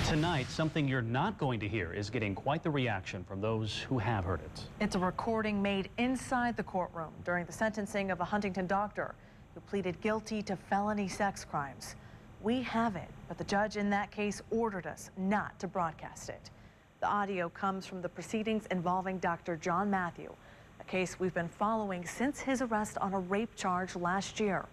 Tonight, something you're not going to hear is getting quite the reaction from those who have heard it. It's a recording made inside the courtroom during the sentencing of a Huntington doctor who pleaded guilty to felony sex crimes. We have it, but the judge in that case ordered us not to broadcast it. The audio comes from the proceedings involving Dr. John Matthew, a case we've been following since his arrest on a rape charge last year.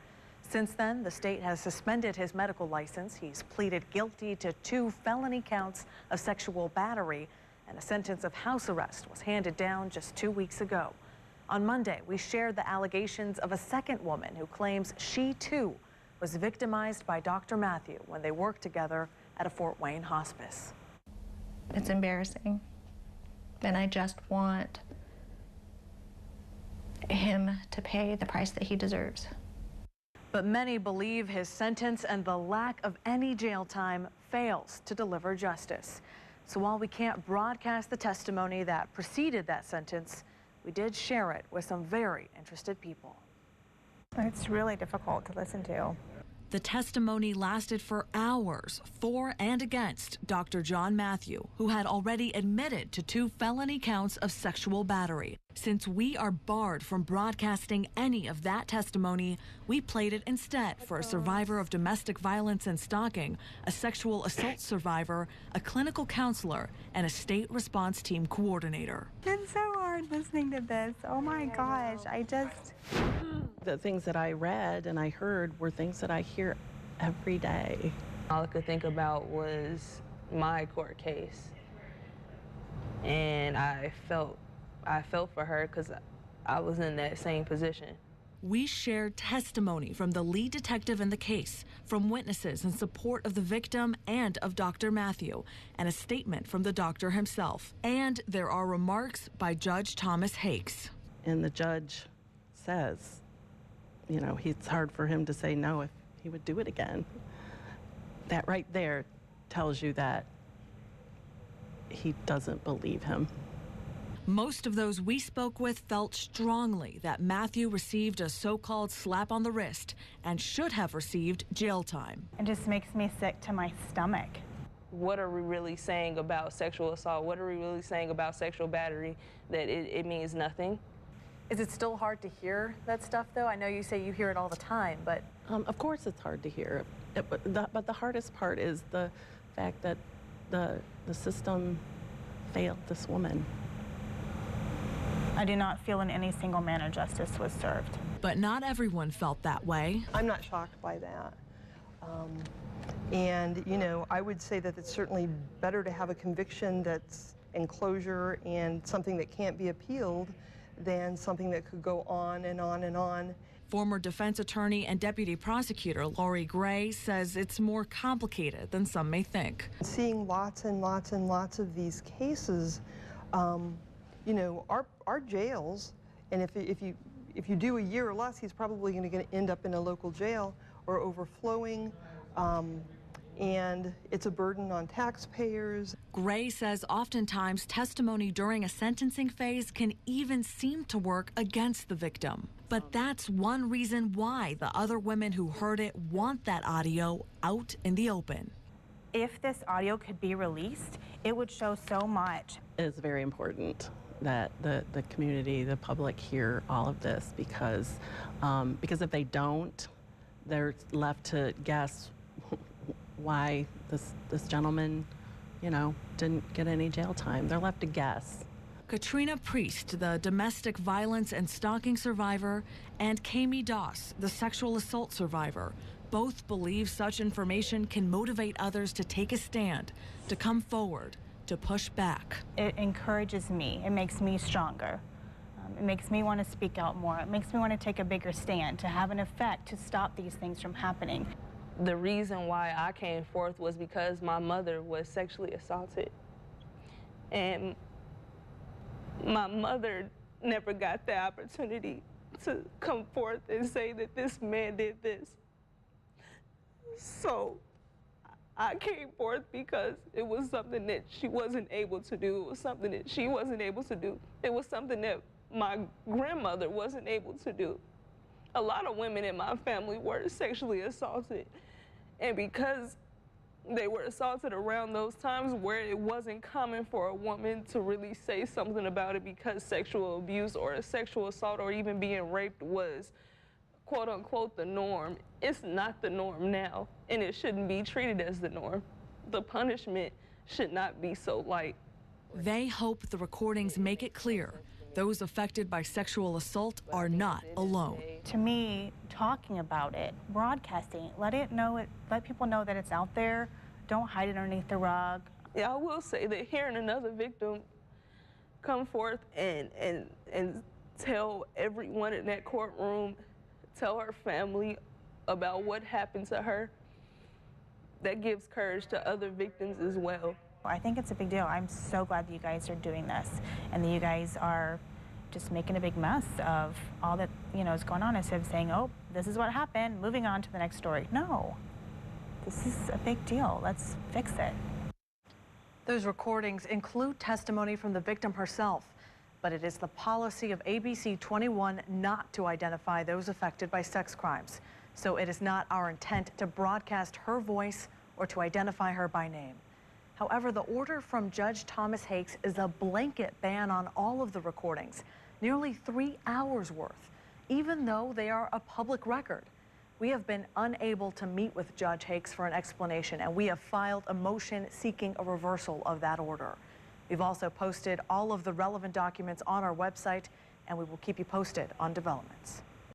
Since then, the state has suspended his medical license. He's pleaded guilty to 2 felony counts of sexual battery, and a sentence of house arrest was handed down just 2 weeks ago. On Monday, we shared the allegations of a second woman who claims she, too, was victimized by Dr. Matthew when they worked together at a Fort Wayne hospice. It's embarrassing, and I just want him to pay the price that he deserves. But many believe his sentence and the lack of any jail time fails to deliver justice. So while we can't broadcast the testimony that preceded that sentence, we did share it with some very interested people. It's really difficult to listen to. The testimony lasted for hours, for and against Dr. John Matthew, who had already admitted to 2 felony counts of sexual battery. Since we are barred from broadcasting any of that testimony, we played it instead for a survivor of domestic violence and stalking, a sexual assault survivor, a clinical counselor, and a state response team coordinator. It's so hard listening to this. Oh my gosh, The things that I read and I heard were things that I hear every day. All I could think about was my court case. And I felt for her because I was in that same position. We shared testimony from the lead detective in the case, from witnesses in support of the victim and of Dr. Matthew, and a statement from the doctor himself. And there are remarks by Judge Thomas Hakes. And the judge says, you know, it's hard for him to say no if he would do it again. That right there tells you that he doesn't believe him. Most of those we spoke with felt strongly that Matthew received a so-called slap on the wrist and should have received jail time. It just makes me sick to my stomach. What are we really saying about sexual assault? What are we really saying about sexual battery? That it means nothing? Is it still hard to hear that stuff, though? I know you say you hear it all the time, but... Of course it's hard to hear, but the hardest part is the fact that the system failed this woman. I do not feel in any single manner justice was served. But not everyone felt that way. I'm not shocked by that. And, you know, I would say that it's certainly better to have a conviction that's in closure and something that can't be appealed than something that could go on and on and on. Former defense attorney and deputy prosecutor Lori Gray says it's more complicated than some may think. Seeing lots and lots and lots of these cases, you know, our jails, and if you do a year or less, he's probably going to end up in a local jail, or overflowing. And it's a burden on taxpayers. Gray says oftentimes testimony during a sentencing phase can even seem to work against the victim. But that's one reason why the other women who heard it want that audio out in the open. If this audio could be released, it would show so much. It's very important that the community, the public hear all of this because if they don't, they're left to guess why this gentleman, you know, didn't get any jail time. They're left to guess. Katrina Priest, the domestic violence and stalking survivor, and Kami Doss, the sexual assault survivor, both believe such information can motivate others to take a stand, to come forward, to push back. It encourages me. It makes me stronger. It makes me want to speak out more. It makes me want to take a bigger stand, to have an effect, to stop these things from happening. The reason why I came forth was because my mother was sexually assaulted. And my mother never got the opportunity to come forth and say that this man did this. So I came forth because it was something that she wasn't able to do. It was something that she wasn't able to do. It was something that my grandmother wasn't able to do. A lot of women in my family were sexually assaulted. And because they were assaulted around those times where it wasn't common for a woman to really say something about it because sexual abuse or a sexual assault or even being raped was quote unquote the norm. It's not the norm now, and it shouldn't be treated as the norm. The punishment should not be so light. They hope the recordings make it clear those affected by sexual assault are not alone. To me, talking about it, broadcasting, let people know that it's out there. Don't hide it underneath the rug. Yeah, I will say that hearing another victim come forth and tell everyone in that courtroom, tell her family about what happened to her, that gives courage to other victims as well. I think it's a big deal. I'm so glad that you guys are doing this and that you guys are just making a big mess of all that, is going on, instead of saying, oh, this is what happened, moving on to the next story. No, this is a big deal. Let's fix it. Those recordings include testimony from the victim herself, but it is the policy of ABC 21 not to identify those affected by sex crimes. So it is not our intent to broadcast her voice or to identify her by name. However, the order from Judge Thomas Hakes is a blanket ban on all of the recordings, nearly 3 hours worth, even though they are a public record. We have been unable to meet with Judge Hakes for an explanation, and we have filed a motion seeking a reversal of that order. We've also posted all of the relevant documents on our website, and we will keep you posted on developments.